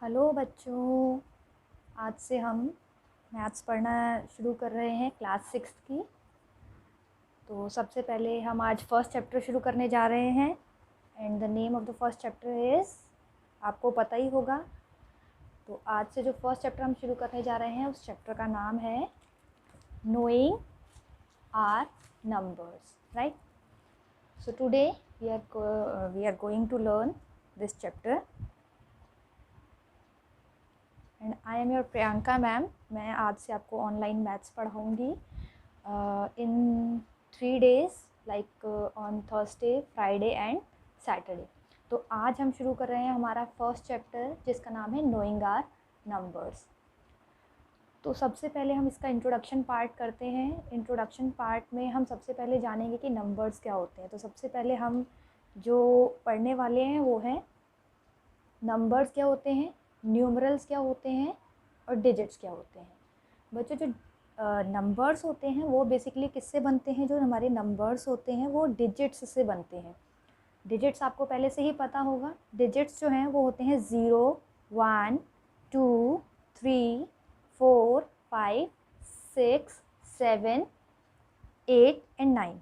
Hello बच्चों, आज से हम मैथ्स पढ़ना शुरू कर रहे हैं क्लास 6 की। तो सबसे पहले हम आज फर्स्ट चैप्टर शुरू करने जा रहे हैं and the name of the first chapter is, आपको पता ही होगा। तो आज से जो फर्स्ट चैप्टर हम शुरू करने जा रहे हैं उस चैप्टर का नाम है knowing our numbers, right. So today we are going to learn this chapter and I am your Priyanka ma'am. मैं आज से आपको ऑनलाइन मैथ्स पढ़ाऊँगी in 3 days, like on Thursday, Friday and Saturday. तो आज हम शुरू कर रहे हैं हमारा फर्स्ट चैप्टर जिसका नाम है नोइंग आर नंबर्स। तो सबसे पहले हम इसका इंट्रोडक्शन पार्ट करते हैं। इंट्रोडक्शन पार्ट में हम सबसे पहले जानेंगे कि नंबर्स क्या होते हैं। तो सबसे पहले हम जो पढ़ने वाले हैं वो है नंबर्स क्या होते हैं, न्यूमरल्स क्या होते हैं और डिजिट्स क्या होते हैं। बच्चों, जो नंबर्स होते हैं वो बेसिकली किससे बनते हैं? जो हमारे नंबर्स होते हैं वो डिजिट्स से बनते हैं। डिजिट्स आपको पहले से ही पता होगा। डिजिट्स जो हैं वो होते हैं 0, 1, 2, 3, 4, 5, 6, 7, 8 एंड 9।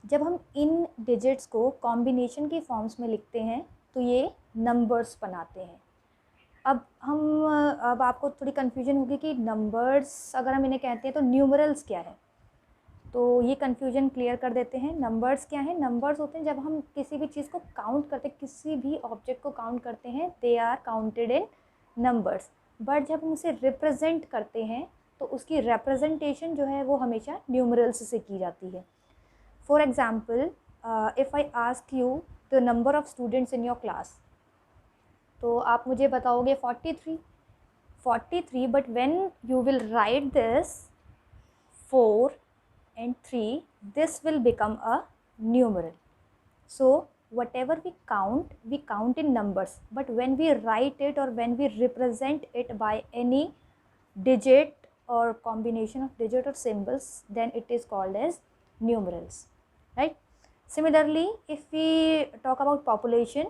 जब हम इन डिजिट्स को कॉम्बिनेशन के फॉर्म्स में लिखते हैं तो ये नंबर्स बनाते हैं। अब आपको थोड़ी कन्फ्यूजन होगी कि नंबर्स अगर हम इन्हें कहते हैं तो न्यूमरल्स क्या है। तो ये कन्फ्यूजन क्लियर कर देते हैं। नंबर्स क्या है? नंबर्स होते हैं जब हम किसी भी चीज़ को काउंट करते हैं, किसी भी ऑब्जेक्ट को काउंट करते हैं, they are counted in numbers. But जब हम उसे रिप्रेजेंट करते हैं तो उसकी रिप्रेजेंटेशन जो है वो हमेशा न्यूमरल्स से की जाती है। For example, if I ask you the number of students in your class, तो आप मुझे बताओगे 43, but when you will write this 4 and 3, this will become a numeral. So whatever we count in numbers, but when we write it or when we represent it by any digit or combination of digit or symbols, then it is called as numerals, right? Similarly, if we talk about population,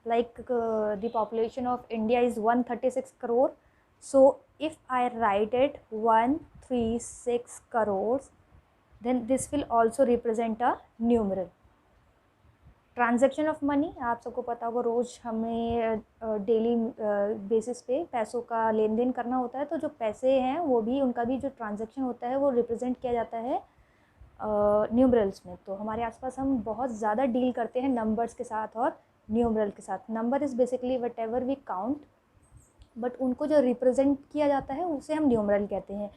like the population of India is 136 crore. So if I write it 136 crores, then this will also represent a numeral. Transaction of money, आप सबको पता होगा, रोज़ हमें daily basis पे पैसों का लेन then करना होता है। तो जो पैसे हैं वो भी, उनका भी जो ट्रांजैक्शन होता है वो रिप्रेजेंट किया जाता है न्यूमरल्स में। तो हमारे आसपास हम बहुत ज़्यादा डील करते हैं नंबर्स के साथ और न्यूमरल के साथ। Number is basically whatever we count, but उनको जो रिप्रेजेंट किया जाता है उसे हम न्यूमरल कहते हैं।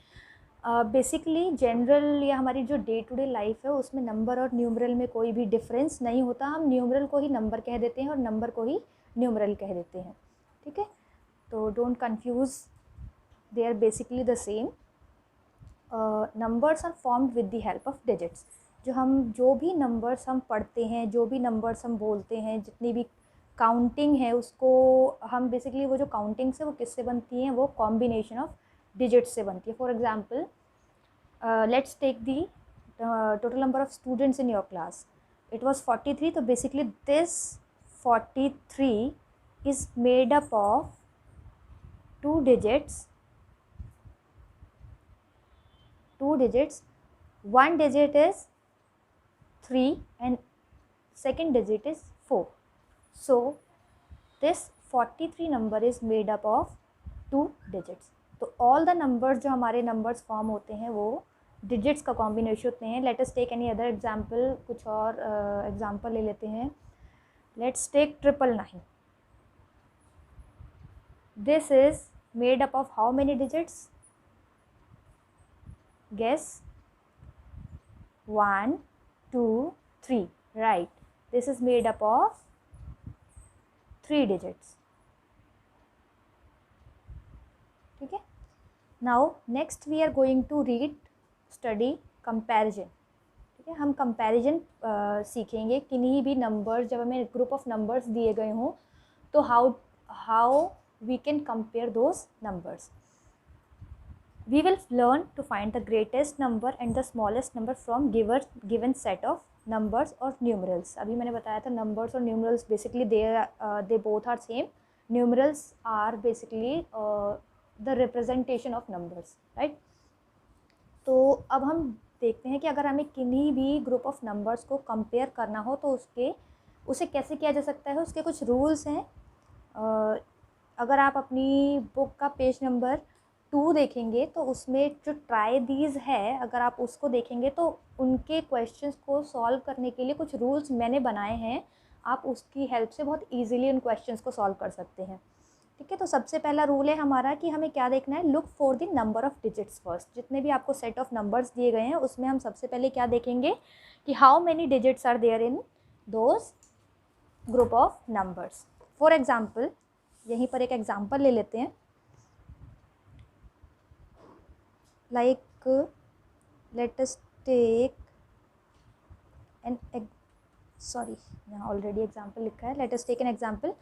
बेसिकली जनरल या हमारी जो डे टू डे लाइफ है उसमें नंबर और न्यूमरल में कोई भी डिफरेंस नहीं होता। हम न्यूमरल को ही नंबर कह देते हैं और नंबर को ही न्यूमरल कह देते हैं, ठीक है। तो don't confuse, they are basically the same. Numbers are formed with the help of digits. जो भी नंबर्स हम पढ़ते हैं, जो भी नंबर्स हम बोलते हैं, जितनी भी काउंटिंग है उसको हम बेसिकली, वो जो काउंटिंग्स है वो किससे बनती हैं? वो कॉम्बिनेशन ऑफ डिजिट्स से बनती है। For example, let's take the total number of students in your class. It was 43. So basically this 43 is made up of 2 digits. One digit is 3 and second digit is 4. So this 43 number is made up of 2 digits. तो all the numbers जो हमारे numbers form होते हैं वो digits का combination होते हैं। Let us take any other example, कुछ और एग्जाम्पल ले लेते हैं। Let's take 999। This is made up of how many digits? Guess. 1, 2, 3, right. This is made up of 3 digits, ठीक है। Now next we are going to study comparison, ठीक है। हम कंपैरिजन सीखेंगे किन्हीं भी नंबर्स, जब हमें ग्रुप ऑफ नंबर्स दिए गए हों तो how we can compare those numbers. We will learn to find the greatest number and the smallest number from given set of numbers और न्यूमरल्स। अभी मैंने बताया था नंबर्स और numerals basically they both are same. Numerals are basically the representation of numbers, right. तो अब हम देखते हैं कि अगर हमें किन्हीं भी ग्रुप ऑफ नंबर्स को कंपेयर करना हो तो उसे कैसे किया जा सकता है। उसके कुछ रूल्स हैं। अगर आप अपनी बुक का पेज नंबर 2 देखेंगे तो उसमें जो ट्राई दीज है, अगर आप उसको देखेंगे तो उनके क्वेश्चंस को सॉल्व करने के लिए कुछ रूल्स मैंने बनाए हैं। आप उसकी हेल्प से बहुत इजीली उन क्वेश्चंस को सॉल्व कर सकते हैं, ठीक है। तो सबसे पहला रूल है हमारा कि हमें क्या देखना है, look for the number of digits first. जितने भी आपको सेट ऑफ नंबर्स दिए गए हैं उसमें हम सबसे पहले क्या देखेंगे कि how many digits are there in those group of numbers. For example, यहीं पर एक एग्जाम्पल ले लेते हैं, like let us take an sorry यहाँ ऑलरेडी एग्जाम्पल लिखा है, let us take an example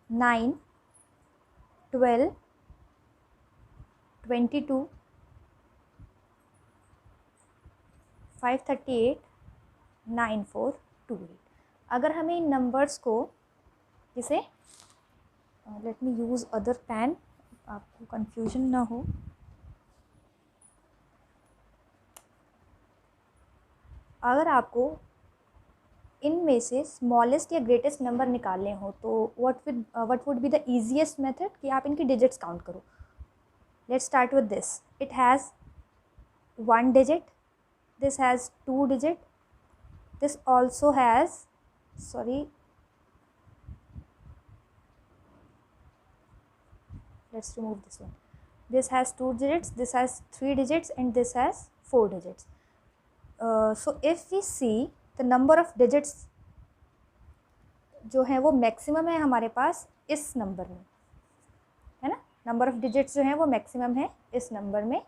9, 12, 22, 538, 9428। अगर हमें इन नंबर्स को जैसे let me use other pen, आपको कंफ्यूजन ना हो। अगर आपको इनमें से स्मॉलेस्ट या ग्रेटेस्ट नंबर निकालने हो तो what would be the easiest method कि आप इनकी डिजिट्स काउंट करो। Let's start with this, it has 1 digit, this has 2 digit, this also has, sorry, let's remove this one, this has 2 digits, this has 3 digits and this has 4 digits. So if we see the number of digits जो है वो maximum है हमारे पास इस number में, है ना। Number of digits जो है वो मैक्सिमम है इस नंबर में।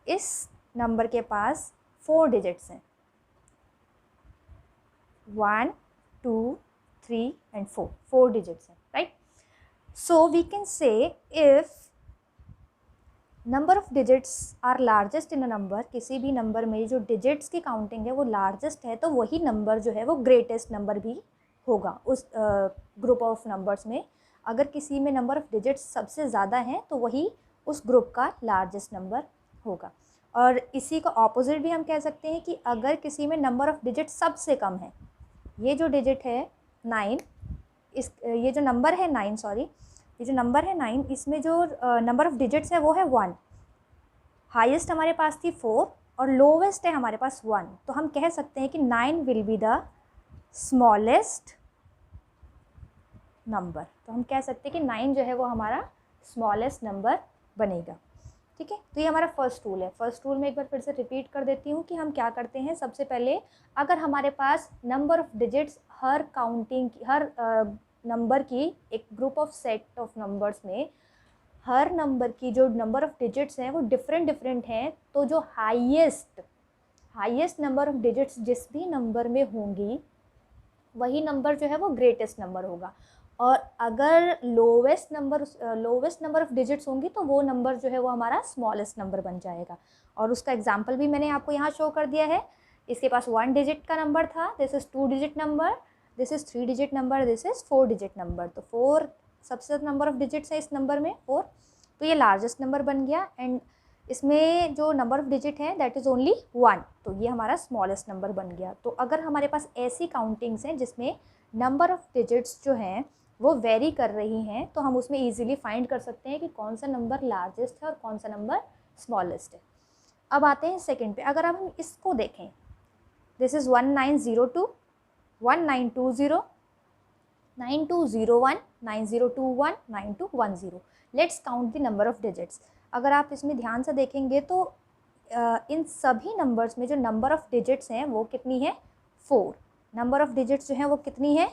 इस नंबर के पास 4 डिजिट्स हैं, 1, 2, 3 and 4 डिजिट्स हैं, right. So we can say if number of digits are largest in a number, किसी भी नंबर में जो डिजिट्स की काउंटिंग है वो लार्जेस्ट है तो वही नंबर जो है वो ग्रेटेस्ट नंबर भी होगा उस ग्रुप ऑफ नंबर्स में। अगर किसी में नंबर ऑफ डिजिट्स सबसे ज़्यादा हैं तो वही उस ग्रुप का लार्जेस्ट नंबर होगा। और इसी का ऑपोजिट भी हम कह सकते हैं कि अगर किसी में नंबर ऑफ डिजिट सबसे कम है, ये जो डिजिट है 9, ये जो नंबर है 9, सॉरी, ये जो नंबर है 9, इसमें जो नंबर ऑफ डिजिट्स है वो है 1, हाईएस्ट हमारे पास थी 4 और लोवेस्ट है हमारे पास 1, तो हम कह सकते हैं कि 9 will be the smallest number. तो हम कह सकते हैं कि 9 जो है वो हमारा स्मॉलेस्ट नंबर बनेगा, ठीक है। तो ये हमारा फर्स्ट रूल है। फर्स्ट रूल में एक बार फिर से रिपीट कर देती हूँ कि हम क्या करते हैं। सबसे पहले अगर हमारे पास नंबर ऑफ डिजिट्स हर नंबर की एक group of set of numbers में हर नंबर की जो नंबर ऑफ डिजिट्स हैं वो डिफरेंट हैं, तो जो हाईएस्ट नंबर ऑफ डिजिट्स जिस भी नंबर में होंगी वही नंबर जो है वो ग्रेटेस्ट नंबर होगा। और अगर लोवेस्ट नंबर ऑफ डिजिट्स होंगी तो वो नंबर जो है वो हमारा स्मॉलेस्ट नंबर बन जाएगा। और उसका एग्जांपल भी मैंने आपको यहाँ शो कर दिया है। इसके पास 1 डिजिट का नंबर था, this is 2 digit number, this is 3 digit number, this is 4 digit number. तो 4 सबसे नंबर ऑफ डिजिट्स है इस नंबर में 4, तो ये लार्जेस्ट नंबर बन गया। एंड इसमें जो नंबर ऑफ डिजिट है दैट इज़ ओनली 1, तो ये हमारा स्मॉलेस्ट नंबर बन गया। तो अगर हमारे पास ऐसी काउंटिंग्स हैं जिसमें नंबर ऑफ डिजिट्स जो हैं वो वेरी कर रही हैं तो हम उसमें ईजिली फाइंड कर सकते हैं कि कौन सा नंबर लार्जेस्ट है और कौन सा नंबर स्मॉलेस्ट है। अब आते हैं सेकंड पे। अगर हम इसको देखें, this is 1902, 1920, 9201, 9021, 9210। Let's count the number of digits. अगर आप इसमें ध्यान से देखेंगे तो इन सभी नंबर्स में जो नंबर ऑफ डिजिट्स हैं वो कितनी है, 4। नंबर ऑफ डिजिट्स जो हैं वो कितनी है,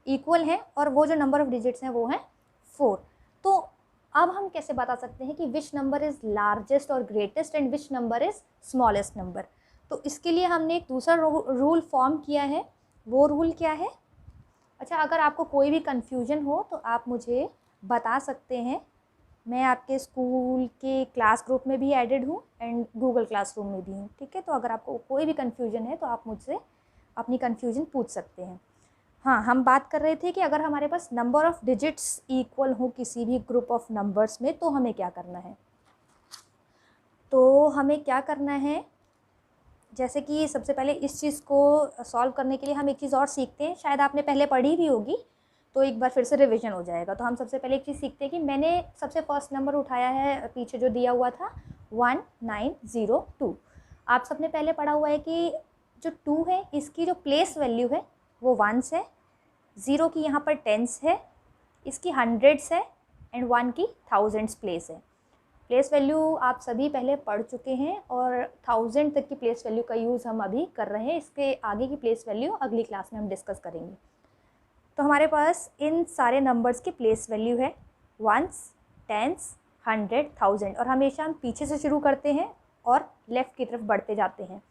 इक्वल है, और वो जो नंबर ऑफ डिजिट्स हैं वो हैं 4। तो अब हम कैसे बता सकते हैं कि विच नंबर इज़ लार्जेस्ट और greatest and which number is smallest number. तो इसके लिए हमने एक दूसरा रूल फॉर्म किया है। वो रूल क्या है? अच्छा, अगर आपको कोई भी कन्फ्यूजन हो तो आप मुझे बता सकते हैं। मैं आपके स्कूल के क्लास ग्रुप में भी एडेड हूँ एंड गूगल क्लासरूम में भी हूँ, ठीक है। तो अगर आपको कोई भी कन्फ्यूजन है तो आप मुझसे अपनी कन्फ्यूजन पूछ सकते हैं। हाँ, हम बात कर रहे थे कि अगर हमारे पास नंबर ऑफ़ डिजिट्स इक्वल हो किसी भी ग्रुप ऑफ नंबर्स में, तो हमें क्या करना है। तो हमें क्या करना है, जैसे कि सबसे पहले इस चीज़ को सॉल्व करने के लिए हम एक चीज़ और सीखते हैं, शायद आपने पहले पढ़ी भी होगी, तो एक बार फिर से रिवीजन हो जाएगा। तो हम सबसे पहले एक चीज़ सीखते हैं कि मैंने सबसे फर्स्ट नंबर उठाया है, पीछे जो दिया हुआ था 1902। आप सबने पहले पढ़ा हुआ है कि जो 2 है इसकी जो प्लेस वैल्यू है वो 1s है, 0 की यहाँ पर 10s है, इसकी 100s है एंड 1 की 1000s प्लेस है। प्लेस वैल्यू आप सभी पहले पढ़ चुके हैं और 1000 तक की प्लेस वैल्यू का यूज़ हम अभी कर रहे हैं। इसके आगे की प्लेस वैल्यू अगली क्लास में हम डिस्कस करेंगे। तो हमारे पास इन सारे नंबर्स की प्लेस वैल्यू है 1s, 10s, 100, 1000 और हमेशा हम पीछे से शुरू करते हैं और लेफ़्ट की तरफ बढ़ते जाते हैं।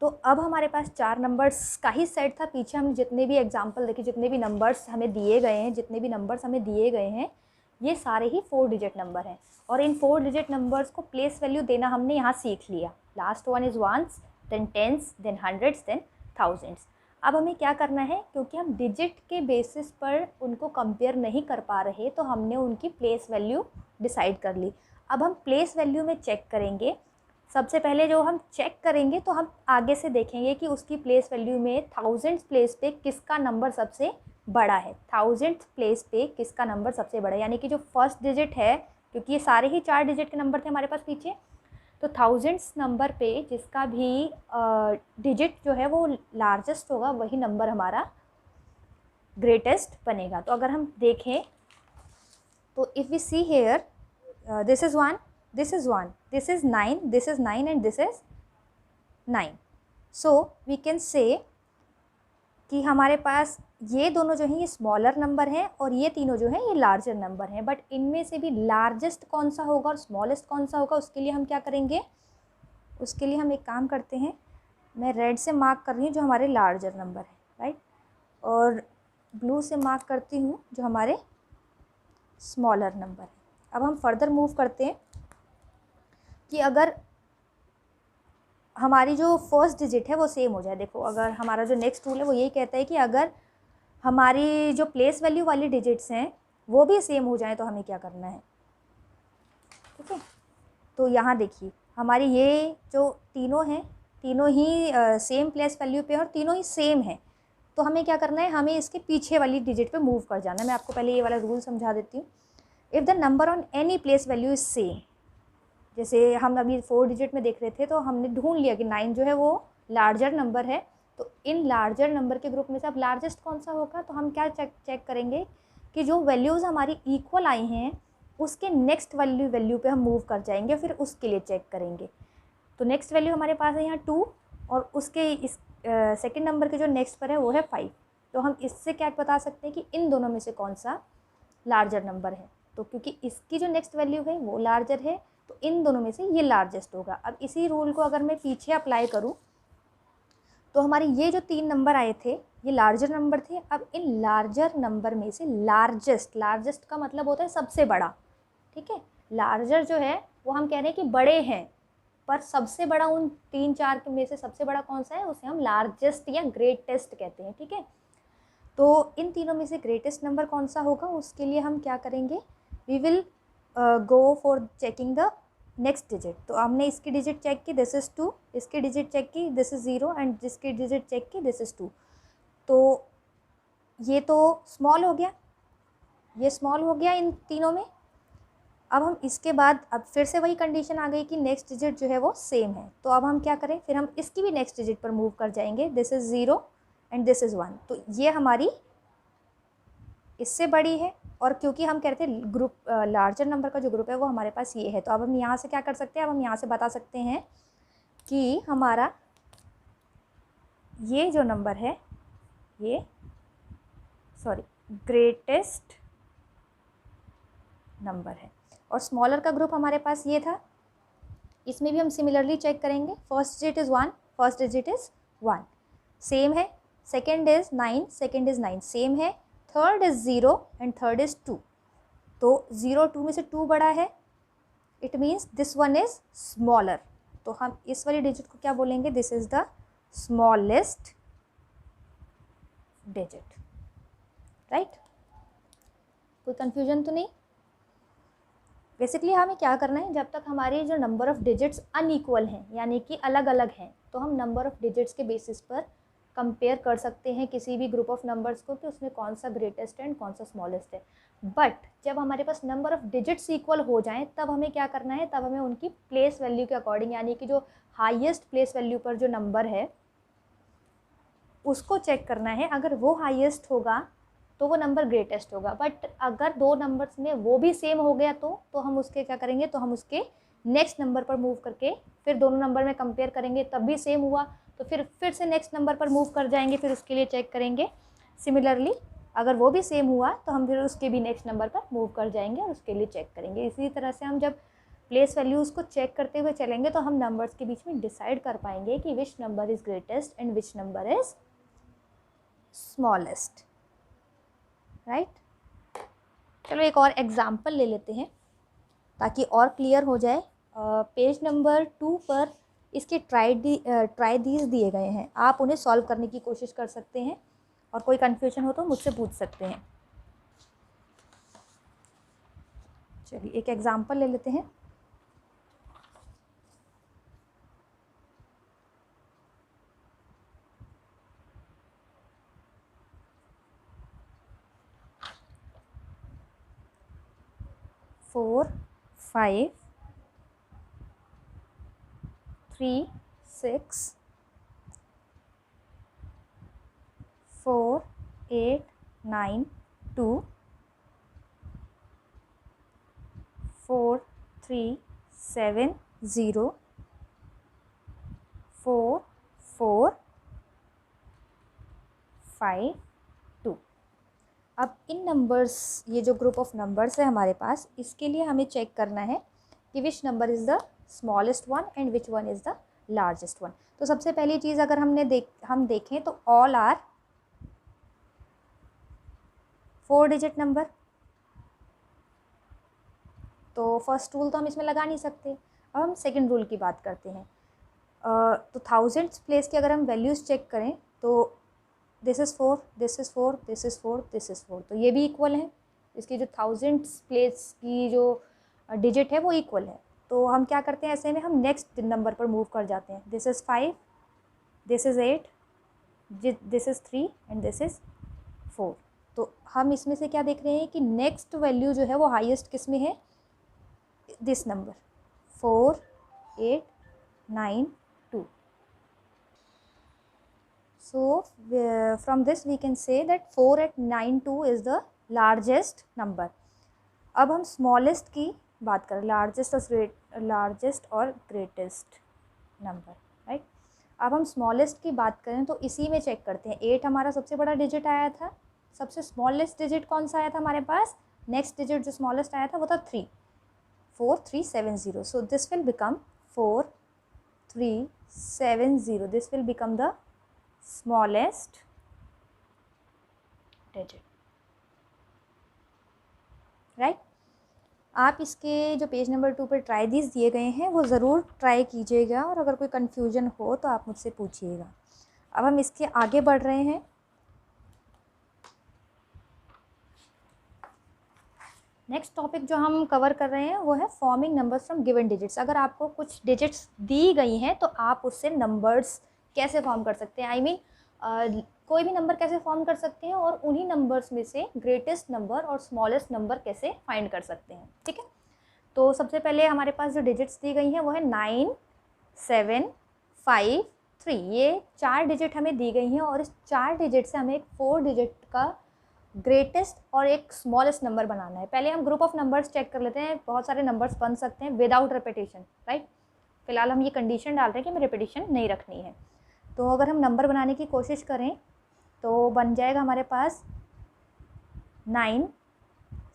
तो अब हमारे पास 4 नंबर्स का ही सेट था। पीछे हमने जितने भी एग्जाम्पल देखे, जितने भी नंबर्स हमें दिए गए हैं, ये सारे ही 4 डिजिट नंबर हैं और इन 4 डिजिट नंबर्स को प्लेस वैल्यू देना हमने यहाँ सीख लिया। Last one is 1s, then 10s, then 100s, then 1000s। अब हमें क्या करना है, क्योंकि हम डिजिट के बेसिस पर उनको कंपेयर नहीं कर पा रहे, तो हमने उनकी प्लेस वैल्यू डिसाइड कर ली। अब हम प्लेस वैल्यू में चेक करेंगे। सबसे पहले जो हम चेक करेंगे तो हम आगे से देखेंगे कि उसकी प्लेस वैल्यू में 1000 प्लेस पे किसका नंबर सबसे बड़ा है। 1000 प्लेस पे किसका नंबर सबसे बड़ा है, यानी कि जो फर्स्ट डिजिट है, क्योंकि ये सारे ही 4 डिजिट के नंबर थे हमारे पास पीछे, तो 1000 नंबर पे जिसका भी डिजिट जो है वो लार्जेस्ट होगा, वही नंबर हमारा ग्रेटेस्ट बनेगा। तो अगर हम देखें तो if we see here, this is 1, this is 1, this is 9, this is 9 and this is 9. So we can say कि हमारे पास ये दोनों जो हैं ये स्मॉलर नंबर हैं और ये तीनों जो हैं ये लार्जर नंबर हैं। बट इनमें से भी लार्जेस्ट कौन सा होगा और स्मॉलेस्ट कौन सा होगा, उसके लिए हम क्या करेंगे, उसके लिए हम एक काम करते हैं, मैं रेड से मार्क कर रही हूँ जो हमारे लार्जर नंबर है, राइट, और ब्लू से मार्क करती हूँ जो हमारे स्मॉलर नंबर है। अब हम फर्दर मूव करते हैं कि अगर हमारी जो फर्स्ट डिजिट है वो सेम हो जाए। देखो, अगर हमारा जो नेक्स्ट रूल है वो यही कहता है कि अगर हमारी जो प्लेस वैल्यू वाली डिजिट्स हैं वो भी सेम हो जाए तो हमें क्या करना है, ठीक है। तो यहाँ देखिए हमारी ये जो तीनों हैं, तीनों ही सेम प्लेस वैल्यू पे और तीनों ही सेम है, तो हमें क्या करना है, हमें इसके पीछे वाली डिजिट पे मूव कर जाना है। मैं आपको पहले ये वाला रूल समझा देती हूँ। If the number on any place value is same, जैसे हम अभी 4 डिजिट में देख रहे थे, तो हमने ढूंढ लिया कि 9 जो है वो लार्जर नंबर है, तो इन लार्जर नंबर के ग्रुप में से अब लार्जेस्ट कौन सा होगा, तो हम क्या चेक करेंगे कि जो वैल्यूज़ हमारी इक्वल आई हैं उसके नेक्स्ट वैल्यू पे हम मूव कर जाएंगे, फिर उसके लिए चेक करेंगे। तो नेक्स्ट वैल्यू हमारे पास है यहाँ 2 और उसके इस सेकेंड नंबर के जो नेक्स्ट पर है वो है 5। तो हम इससे क्या बता सकते हैं कि इन दोनों में से कौन सा लार्जर नंबर है। तो क्योंकि इसकी जो नेक्स्ट वैल्यू है वो लार्जर है, तो इन दोनों में से ये लार्जेस्ट होगा। अब इसी रूल को अगर मैं पीछे अप्लाई करूँ तो हमारे ये जो 3 नंबर आए थे ये लार्जर नंबर थे। अब इन लार्जर नंबर में से लार्जेस्ट का मतलब होता है सबसे बड़ा, ठीक है। लार्जर जो है वो हम कह रहे हैं कि बड़े हैं, पर सबसे बड़ा उन 3-4 में से सबसे बड़ा कौन सा है, उसे हम लार्जेस्ट या ग्रेटेस्ट कहते हैं, ठीक है। तो इन तीनों में से ग्रेटेस्ट नंबर कौन सा होगा, उसके लिए हम क्या करेंगे, we will go for checking the next digit. तो हमने इसकी डिजिट चेक की, दिस इज़ 2, इसकी डिजिट चेक की, दिस इज़ 0 एंड जिसकी डिजिट चेक की, दिस इज़ 2। तो ये तो स्मॉल हो गया, ये स्मॉल हो गया इन तीनों में। अब हम इसके बाद अब फिर से वही कंडीशन आ गई कि नेक्स्ट डिजिट जो है वो सेम है, तो अब हम क्या करें, फिर हम इसकी भी नेक्स्ट डिजिट पर मूव कर जाएंगे, this is 0 and this is 1। तो ये हमारी इससे बड़ी है, और क्योंकि हम कह रहे थे ग्रुप लार्जर नंबर का जो ग्रुप है वो हमारे पास ये है, तो अब हम यहाँ से क्या कर सकते हैं, अब हम यहाँ से बता सकते हैं कि हमारा ये जो नंबर है ये ग्रेटेस्ट नंबर है। और स्मॉलर का ग्रुप हमारे पास ये था, इसमें भी हम सिमिलरली चेक करेंगे। First digit is 1, first digit is 1 same है, second is 9, second is 9 same है, third is 0 and third is 2। तो 0 2 में से 2 बड़ा है, it means this one is smaller. तो हम इस वाली डिजिट को क्या बोलेंगे, this is the smallest digit, right. कोई कंफ्यूजन तो नहीं? बेसिकली हमें क्या करना है, जब तक हमारी जो नंबर ऑफ़ डिजिट्स अनइक्वल हैं, यानी कि अलग अलग हैं, तो हम नंबर ऑफ़ डिजिट्स के बेसिस पर कंपेयर कर सकते हैं किसी भी ग्रुप ऑफ नंबर्स को कि उसमें कौन सा ग्रेटेस्ट है एंड कौन सा स्मॉलेस्ट है। बट जब हमारे पास नंबर ऑफ़ डिजिट्स इक्वल हो जाएं, तब हमें क्या करना है, तब हमें उनकी प्लेस वैल्यू के अकॉर्डिंग, यानी कि जो हाईएस्ट प्लेस वैल्यू पर जो नंबर है उसको चेक करना है। अगर वो हाईएस्ट होगा तो वो नंबर ग्रेटेस्ट होगा। बट अगर दो नंबर्स में वो भी सेम हो गया तो हम उसके क्या करेंगे, तो हम उसके नेक्स्ट नंबर पर मूव करके फिर दोनों नंबर में कंपेयर करेंगे, तब भी सेम हुआ तो फिर से नेक्स्ट नंबर पर मूव कर जाएंगे, फिर उसके लिए चेक करेंगे। सिमिलरली अगर वो भी सेम हुआ तो हम फिर उसके भी नेक्स्ट नंबर पर मूव कर जाएंगे और उसके लिए चेक करेंगे। इसी तरह से हम जब प्लेस वैल्यूज़ को चेक करते हुए चलेंगे तो हम नंबर्स के बीच में डिसाइड कर पाएंगे कि which number is greatest and which number is smallest, right. चलो एक और एग्जाम्पल ले लेते हैं ताकि और क्लियर हो जाए। पेज नंबर 2 पर इसके ट्राई दीज दिए गए हैं, आप उन्हें सॉल्व करने की कोशिश कर सकते हैं और कोई कन्फ्यूजन हो तो मुझसे पूछ सकते हैं। चलिए एक एग्जाम्पल ले लेते हैं। फोर 5 3 6 4 8 9 2 4 3 7 0 4 4 5 2। अब इन नंबर्स, ये जो ग्रुप ऑफ नंबर्स है हमारे पास, इसके लिए हमें चेक करना है कि which number is the smallest one and which one is the largest one. तो सबसे पहली चीज़ अगर हम देखें तो ऑल आर 4 डिजिट नंबर। तो फर्स्ट रूल तो हम इसमें लगा नहीं सकते। अब हम सेकंड रूल की बात करते हैं। तो थाउजेंड्स प्लेस की अगर हम वैल्यूज़ चेक करें तो this is 4, this is 4, this is 4, this is 4, तो ये भी इक्वल है। इसकी जो थाउजेंड्स प्लेस की जो डिजिट है वो इक्वल है। तो हम क्या करते हैं, ऐसे में हम नेक्स्ट नंबर पर मूव कर जाते हैं। This is 5, this is 8, this is 3 and this is 4। तो हम इसमें से क्या देख रहे हैं कि नेक्स्ट वैल्यू जो है वो हाईएस्ट किस में है, this number 4 8 9 2। So from this we can say that 4 8 9 2 is the largest number. अब हम smallest की बात करें, largest और greatest number, right? अब हम smallest की बात करें तो इसी में चेक करते हैं। 8 हमारा सबसे बड़ा डिजिट आया था, सबसे smallest डिजिट कौन सा आया था हमारे पास, नेक्स्ट डिजिट जो smallest आया था वो था 3, 4 3 7 0। So this will become 4 3 7 0. This will become the smallest digit, right. आप इसके जो पेज नंबर 2 पर ट्राई दीज दिए गए हैं वो ज़रूर ट्राई कीजिएगा और अगर कोई कन्फ्यूजन हो तो आप मुझसे पूछिएगा। अब हम इसके आगे बढ़ रहे हैं। नेक्स्ट टॉपिक जो हम कवर कर रहे हैं वो है forming numbers from given digits. अगर आपको कुछ डिजिट्स दी गई हैं तो आप उससे नंबर्स कैसे फॉर्म कर सकते हैं, आई मीन कोई भी नंबर कैसे फॉर्म कर सकते हैं और उन्हीं नंबर्स में से ग्रेटेस्ट नंबर और स्मॉलेस्ट नंबर कैसे फाइंड कर सकते हैं, ठीक है। तो सबसे पहले हमारे पास जो डिजिट्स दी गई हैं वो है 9 7 5 3। ये 4 डिजिट हमें दी गई हैं और इस 4 डिजिट से हमें एक 4 डिजिट का ग्रेटेस्ट और एक स्मॉलेस्ट नंबर बनाना है। पहले हम ग्रुप ऑफ नंबर्स चेक कर लेते हैं। बहुत सारे नंबर्स बन सकते हैं विदाउट रेपिटेशन, राइट। फिलहाल हम ये कंडीशन डाल रहे हैं कि हमें रेपिटेशन नहीं रखनी है। तो अगर हम नंबर बनाने की कोशिश करें तो बन जाएगा हमारे पास 9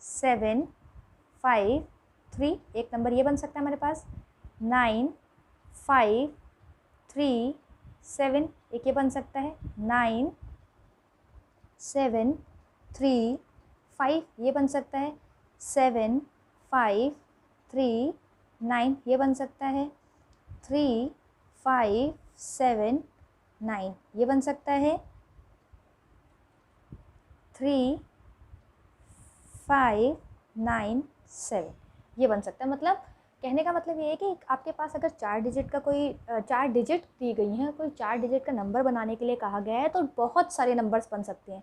7 5 3। एक नंबर ये बन सकता है हमारे पास 9 5 3 7। एक ये बन सकता है 9 7 3 5। ये बन सकता है 7 5 3 9। ये बन सकता है 3 5 7 9। ये बन सकता है 3597 ये बन सकता है। मतलब कहने का मतलब ये है कि आपके पास अगर 4 डिजिट का कोई 4 डिजिट दी गई हैं, कोई 4 डिजिट का नंबर बनाने के लिए कहा गया है, तो बहुत सारे नंबर्स बन सकते हैं।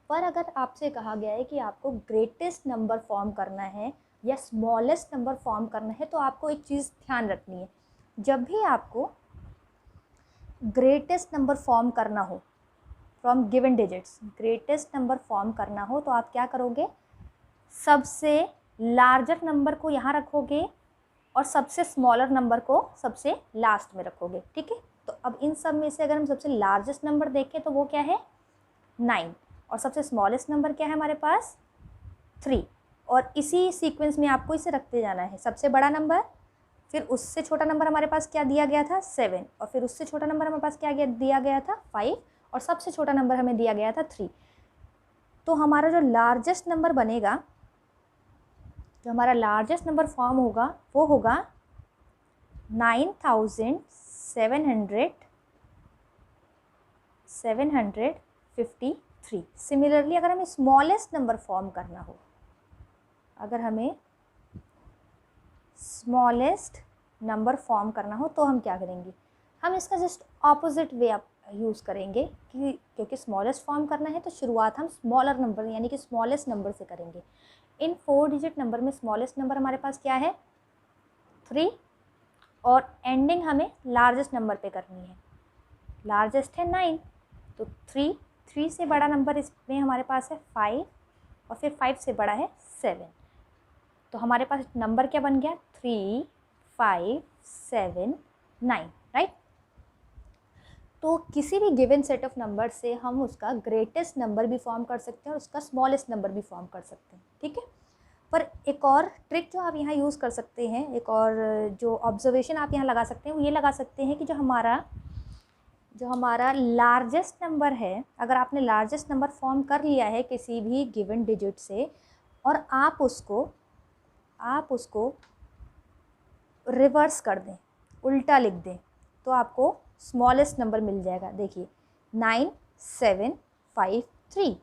पर अगर आपसे कहा गया है कि आपको ग्रेटेस्ट नंबर फॉर्म करना है या स्मॉलेस्ट नंबर फॉर्म करना है, तो आपको एक चीज़ ध्यान रखनी है। जब भी आपको ग्रेटेस्ट नंबर फॉर्म करना हो from given digits, greatest number form करना हो, तो आप क्या करोगे, सबसे लार्जर नंबर को यहाँ रखोगे और सबसे स्मॉलर नंबर को सबसे लास्ट में रखोगे। ठीक है, तो अब इन सब में से अगर हम सबसे लार्जेस्ट नंबर देखें तो वो क्या है 9, और सबसे स्मॉलेस्ट नंबर क्या है हमारे पास 3, और इसी सीक्वेंस में आपको इसे रखते जाना है। सबसे बड़ा नंबर, फिर उससे छोटा नंबर हमारे पास क्या दिया गया था 7, और फिर उससे छोटा नंबर हमारे पास क्या दिया गया था 5, और सबसे छोटा नंबर हमें दिया गया था 3। तो हमारा जो लार्जेस्ट नंबर बनेगा, जो हमारा लार्जेस्ट नंबर फॉर्म होगा वो होगा 9753। सिमिलरली अगर हमें स्मॉलेस्ट नंबर फॉर्म करना हो, अगर हमें स्मॉलेस्ट नंबर फॉर्म करना हो तो हम क्या करेंगे, हम इसका जस्ट ऑपोजिट वे आप यूज़ करेंगे कि क्योंकि स्मॉलेस्ट फॉर्म करना है तो शुरुआत हम स्मॉलर नंबर यानी कि स्मॉलेस्ट नंबर से करेंगे। इन 4 डिजिट नंबर में स्मॉलेस्ट नंबर हमारे पास क्या है 3, और एंडिंग हमें लार्जेस्ट नंबर पे करनी है। लार्जेस्ट है 9, तो 3 से बड़ा नंबर इसमें हमारे पास है 5, और फिर 5 से बड़ा है 7। तो हमारे पास नंबर क्या बन गया 3579, राइट। तो किसी भी गिवन सेट ऑफ नंबर से हम उसका ग्रेटेस्ट नंबर भी फॉर्म कर सकते हैं और उसका स्मॉलेस्ट नंबर भी फॉर्म कर सकते हैं। ठीक है, पर एक और ट्रिक जो आप यहाँ यूज़ कर सकते हैं, एक और जो ऑब्जर्वेशन आप यहाँ लगा सकते हैं वो ये लगा सकते हैं कि जो हमारा लार्जेस्ट नंबर है, अगर आपने लार्जेस्ट नंबर फॉर्म कर लिया है किसी भी गिवन डिजिट से और आप उसको रिवर्स कर दें, उल्टा लिख दें, तो आपको स्मॉलेस्ट नंबर मिल जाएगा। देखिए 9753।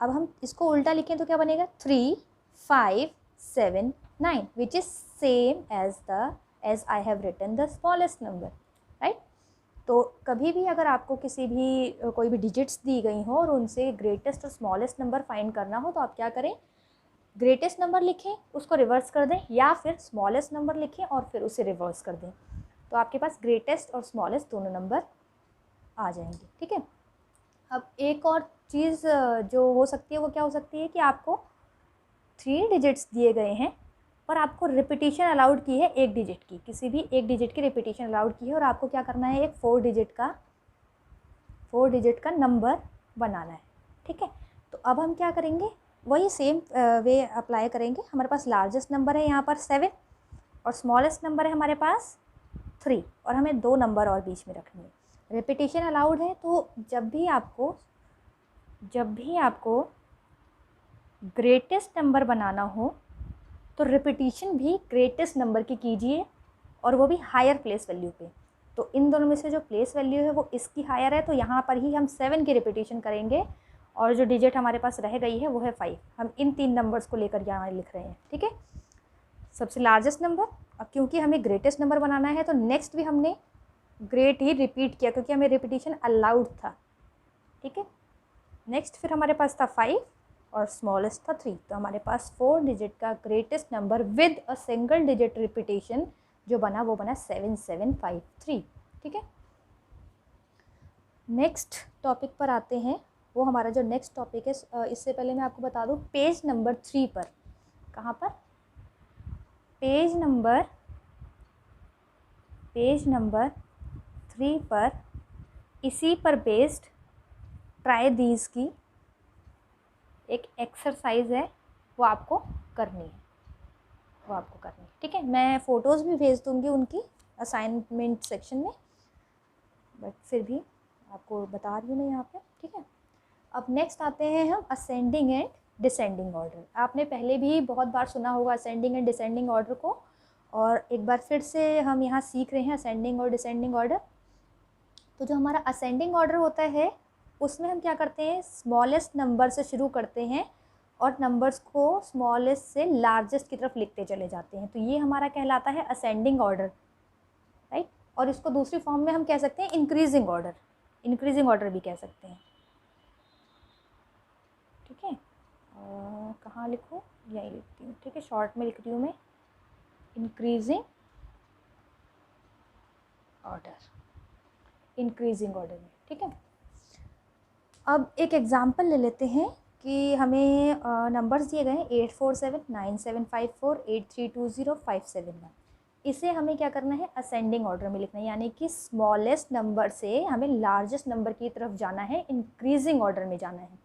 अब हम इसको उल्टा लिखें तो क्या बनेगा 3579, which is same as I have written the smallest number, right. तो कभी भी अगर आपको कोई भी डिजिट्स दी गई हो और उनसे ग्रेटेस्ट और स्मॉलेस्ट नंबर फाइंड करना हो, तो आप क्या करें, ग्रेटेस्ट नंबर लिखें उसको रिवर्स कर दें, या फिर स्मॉलेस्ट नंबर लिखें और फिर उसे रिवर्स कर दें, तो आपके पास ग्रेटेस्ट और स्मॉलेस्ट दोनों नंबर आ जाएंगे। ठीक है, अब एक और चीज़ जो हो सकती है वो क्या हो सकती है कि आपको 3 डिजिट्स दिए गए हैं पर आपको रिपीटिशन अलाउड की है 1 डिजिट की, किसी भी 1 डिजिट की रिपीटिशन अलाउड की है, और आपको क्या करना है एक 4 डिजिट का नंबर बनाना है। ठीक है, तो अब हम क्या करेंगे, वही सेम वे अप्लाई करेंगे। हमारे पास लार्जेस्ट नंबर है यहाँ पर 7 और स्मॉलेस्ट नंबर है हमारे पास 3, और हमें 2 नंबर और बीच में रखनी है। रिपीटिशन अलाउड है, तो जब भी आपको ग्रेटेस्ट नंबर बनाना हो तो रिपीटिशन भी ग्रेटेस्ट नंबर की कीजिए, और वो भी हायर प्लेस वैल्यू पे। तो इन दोनों में से जो प्लेस वैल्यू है वो इसकी हायर है, तो यहाँ पर ही हम 7 की रिपीटिशन करेंगे, और जो डिजिट हमारे पास रह गई है वो है 5। हम इन 3 नंबर्स को लेकर यहाँ लिख रहे हैं। ठीक है, सबसे लार्जेस्ट नंबर, अब क्योंकि हमें ग्रेटेस्ट नंबर बनाना है तो नेक्स्ट भी हमने ग्रेट ही रिपीट किया क्योंकि हमें रिपीटिशन अलाउड था। ठीक है, नेक्स्ट फिर हमारे पास था 5 और स्मॉलेस्ट था 3, तो हमारे पास 4 डिजिट का greatest number with a single digit repetition जो बना वो बना 7753। ठीक है, नेक्स्ट टॉपिक पर आते हैं। वो हमारा जो नेक्स्ट टॉपिक है, इससे पहले मैं आपको बता दूं पेज नंबर 3 पर, कहाँ पर, पेज नंबर 3 पर इसी पर बेस्ड ट्राई दीज की एक एक्सरसाइज है, वो आपको करनी है। ठीक है, मैं फ़ोटोज़ भी भेज दूँगी उनकी असाइनमेंट सेक्शन में, बट फिर भी आपको बता रही हूँ मैं यहाँ पे। ठीक है, अब नेक्स्ट आते हैं हम असेंडिंग एंड डिसेंडिंग ऑर्डर। आपने पहले भी बहुत बार सुना होगा असेंडिंग एंड डिसेंडिंग ऑर्डर को, और एक बार फिर से हम यहाँ सीख रहे हैं असेंडिंग और डिसेंडिंग ऑर्डर। तो जो हमारा असेंडिंग ऑर्डर होता है उसमें हम क्या करते हैं, स्मॉलेस्ट नंबर से शुरू करते हैं और नंबर्स को स्मॉलेस्ट से लार्जेस्ट की तरफ लिखते चले जाते हैं। तो ये हमारा कहलाता है असेंडिंग ऑर्डर, राइट। और इसको दूसरी फॉर्म में हम कह सकते हैं इंक्रीजिंग ऑर्डर, इंक्रीजिंग ऑर्डर भी कह सकते हैं, ठीक है। कहाँ लिखूँ, यहीं लिखती हूँ, ठीक है, शॉर्ट में लिख रही हूँ मैं, इंक्रीजिंग ऑर्डर, इंक्रीजिंग ऑर्डर में, ठीक है। अब एक एग्जांपल ले लेते हैं कि हमें नंबर्स दिए गए हैं 84797548320571। इसे हमें क्या करना है, असेंडिंग ऑर्डर में लिखना है, यानी कि स्मॉलेस्ट नंबर से हमें लार्जेस्ट नंबर की तरफ जाना है, इंक्रीजिंग ऑर्डर में जाना है।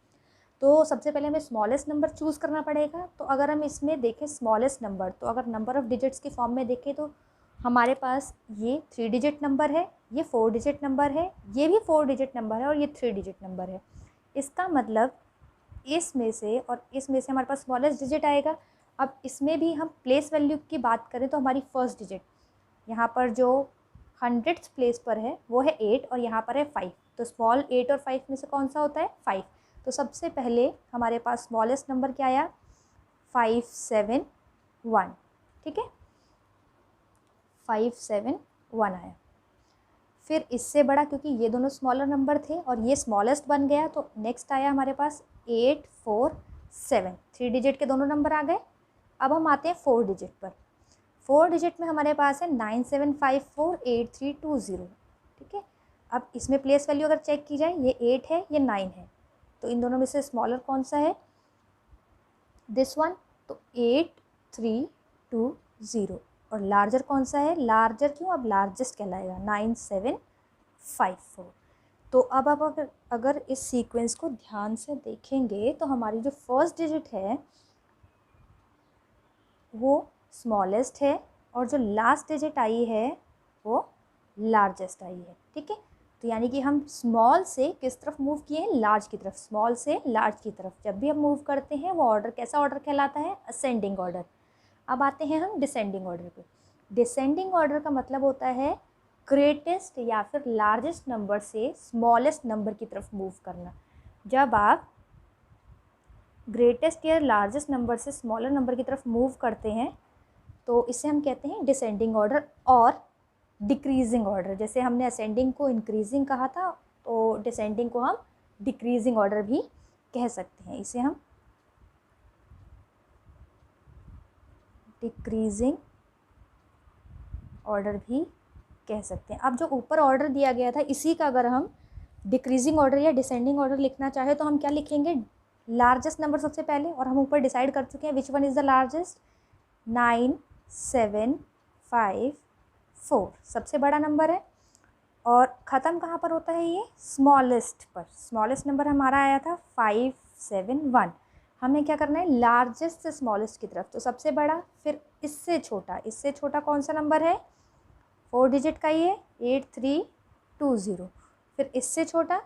तो सबसे पहले हमें स्मॉलेस्ट नंबर चूज़ करना पड़ेगा। तो अगर हम इसमें देखें स्मॉलेस्ट नंबर, तो अगर नंबर ऑफ़ डिजिट्स की फॉर्म में देखें तो हमारे पास ये 3 डिजिट नंबर है, ये 4 डिजिट नंबर है, ये भी 4 डिजिट नंबर है और ये 3 डिजिट नंबर है। इसका मतलब इसमें से और इसमें से हमारे पास स्मॉलेस्ट डिजिट आएगा। अब इसमें भी हम प्लेस वैल्यू की बात करें तो हमारी फर्स्ट डिजिट यहाँ पर जो 100th प्लेस पर है वो है 8 और यहाँ पर है 5। तो स्मॉल 8 और 5 में से कौन सा होता है, 5। तो सबसे पहले हमारे पास स्मॉलेस्ट नंबर क्या आया, 571, ठीक है, 571 आया। फिर इससे बड़ा, क्योंकि ये दोनों स्मॉलर नंबर थे और ये स्मॉलेस्ट बन गया, तो नेक्स्ट आया हमारे पास 847, 3 डिजिट के दोनों नंबर आ गए। अब हम आते हैं 4 डिजिट पर। 4 डिजिट में हमारे पास है 97548320, ठीक है। अब इसमें प्लेस वैल्यू अगर चेक की जाए, ये 8 है, ये 9 है, तो इन दोनों में से स्मॉलर कौन सा है, दिस वन, तो 8320। और लार्जर कौन सा है, लार्जर क्यों, अब लार्जेस्ट कहलाएगा 9754। तो अब आप अगर इस सीक्वेंस को ध्यान से देखेंगे तो हमारी जो फर्स्ट डिजिट है वो स्मॉलेस्ट है और जो लास्ट डिजिट आई है वो लार्जेस्ट आई है, ठीक है। तो यानी कि हम स्मॉल से किस तरफ मूव किए हैं, लार्ज की तरफ, स्मॉल से लार्ज की तरफ जब भी हम मूव करते हैं वो ऑर्डर कैसा ऑर्डर कहलाता है, असेंडिंग ऑर्डर। अब आते हैं हम डिसेंडिंग ऑर्डर पे। डिसेंडिंग ऑर्डर का मतलब होता है ग्रेटेस्ट या फिर लार्जेस्ट नंबर से स्मॉलेस्ट नंबर की तरफ मूव करना। जब आप ग्रेटेस्ट या लार्जेस्ट नंबर से स्मॉलर नंबर की तरफ मूव करते हैं तो इसे हम कहते हैं डिसेंडिंग ऑर्डर और डिक्रीजिंग ऑर्डर। जैसे हमने असेंडिंग को इंक्रीजिंग कहा था, तो डिसेंडिंग को हम डिक्रीजिंग ऑर्डर भी कह सकते हैं। इसे हम डिक्रीजिंग ऑर्डर भी कह सकते हैं। अब जो ऊपर ऑर्डर दिया गया था इसी का अगर हम डिक्रीजिंग ऑर्डर या डिसेंडिंग ऑर्डर लिखना चाहे तो हम क्या लिखेंगे, लार्जेस्ट नंबर सबसे पहले, और हम ऊपर डिसाइड कर चुके हैं which one is the largest, 9754 सबसे बड़ा नंबर है। और ख़त्म कहाँ पर होता है, ये स्मॉलेस्ट पर। स्मॉलेस्ट नंबर हमारा आया था 571। हमें क्या करना है, लार्जेस्ट से स्मॉलेस्ट की तरफ, तो सबसे बड़ा, फिर इससे छोटा, इससे छोटा कौन सा नंबर है, 4 डिजिट का ही है 8320, फिर इससे छोटा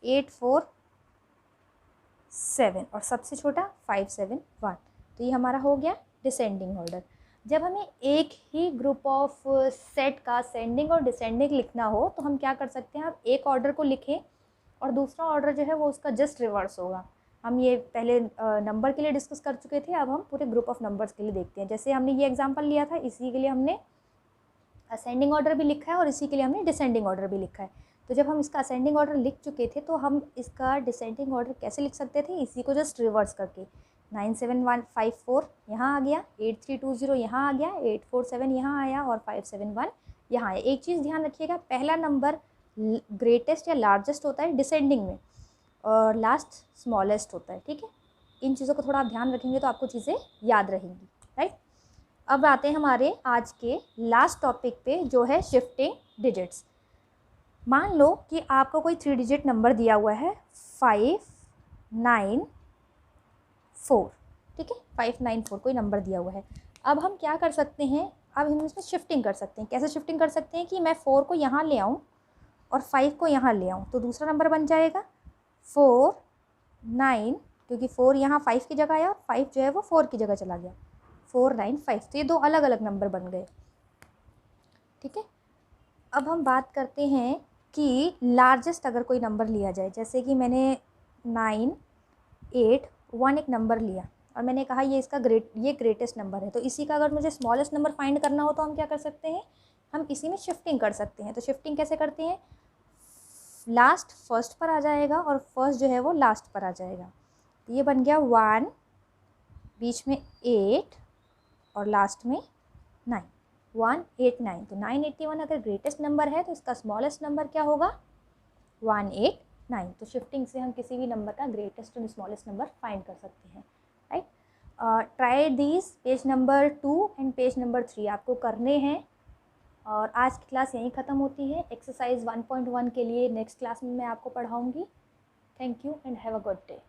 847 और सबसे छोटा 571। तो ये हमारा हो गया डिसेंडिंग ऑर्डर। जब हमें एक ही ग्रुप ऑफ सेट का असेंडिंग और डिसेंडिंग लिखना हो तो हम क्या कर सकते हैं, आप एक ऑर्डर को लिखें और दूसरा ऑर्डर जो है वो उसका जस्ट रिवर्स होगा। हम ये पहले नंबर के लिए डिस्कस कर चुके थे, अब हम पूरे ग्रुप ऑफ नंबर्स के लिए देखते हैं। जैसे हमने ये एग्जांपल लिया था, इसी के लिए हमने असेंडिंग ऑर्डर भी लिखा है और इसी के लिए हमने डिसेंडिंग ऑर्डर भी लिखा है। तो जब हम इसका असेंडिंग ऑर्डर लिख चुके थे तो हम इसका डिसेंडिंग ऑर्डर कैसे लिख सकते थे, इसी को जस्ट रिवर्स करके, 97154 यहाँ आ गया, 8320 यहाँ आ गया, 847 यहाँ आया और 571 यहाँ आया। एक चीज़ ध्यान रखिएगा, पहला नंबर ग्रेटेस्ट या लार्जेस्ट होता है डिसेंडिंग में और लास्ट स्मॉलेस्ट होता है, ठीक है। इन चीज़ों को थोड़ा आप ध्यान रखेंगे तो आपको चीज़ें याद रहेंगी, राइट। अब आते हैं हमारे आज के लास्ट टॉपिक पे, जो है शिफ्टिंग डिजिट्स। मान लो कि आपको कोई 3 डिजिट नंबर दिया हुआ है 594, ठीक है, 594 कोई नंबर दिया हुआ है। अब हम क्या कर सकते हैं, अब हम इसमें शिफ्टिंग कर सकते हैं। कैसे शिफ्टिंग कर सकते हैं कि मैं 4 को यहाँ ले आऊँ और 5 को यहाँ ले आऊँ, तो दूसरा नंबर बन जाएगा 49, क्योंकि 4 यहाँ 5 की जगह आया और 5 जो है वो 4 की जगह चला गया, 495। तो ये दो अलग अलग नंबर बन गए, ठीक है। अब हम बात करते हैं कि लार्जेस्ट अगर कोई नंबर लिया जाए, जैसे कि मैंने 9, 8, 1 एक नंबर लिया और मैंने कहा ये इसका ये ग्रेटेस्ट नंबर है, तो इसी का अगर मुझे स्मॉलेस्ट नंबर फाइंड करना हो तो हम क्या कर सकते हैं, हम इसी में शिफ्टिंग कर सकते हैं। तो शिफ्टिंग कैसे करते हैं, लास्ट फर्स्ट पर आ जाएगा और फर्स्ट जो है वो लास्ट पर आ जाएगा। तो ये बन गया 1, बीच में 8 और लास्ट में 9, 1, 8, 9। तो 981 अगर ग्रेटेस्ट नंबर है तो इसका स्मॉलेस्ट नंबर क्या होगा, 189। तो शिफ्टिंग से हम किसी भी नंबर का ग्रेटेस्ट और स्मॉलेस्ट नंबर फाइंड कर सकते हैं, right. Try these page number 2 and page number 3 आपको करने हैं। और आज की क्लास यहीं ख़त्म होती है। एक्सरसाइज 1.1 के लिए नेक्स्ट क्लास में मैं आपको पढ़ाऊँगी। Thank you and have a good day.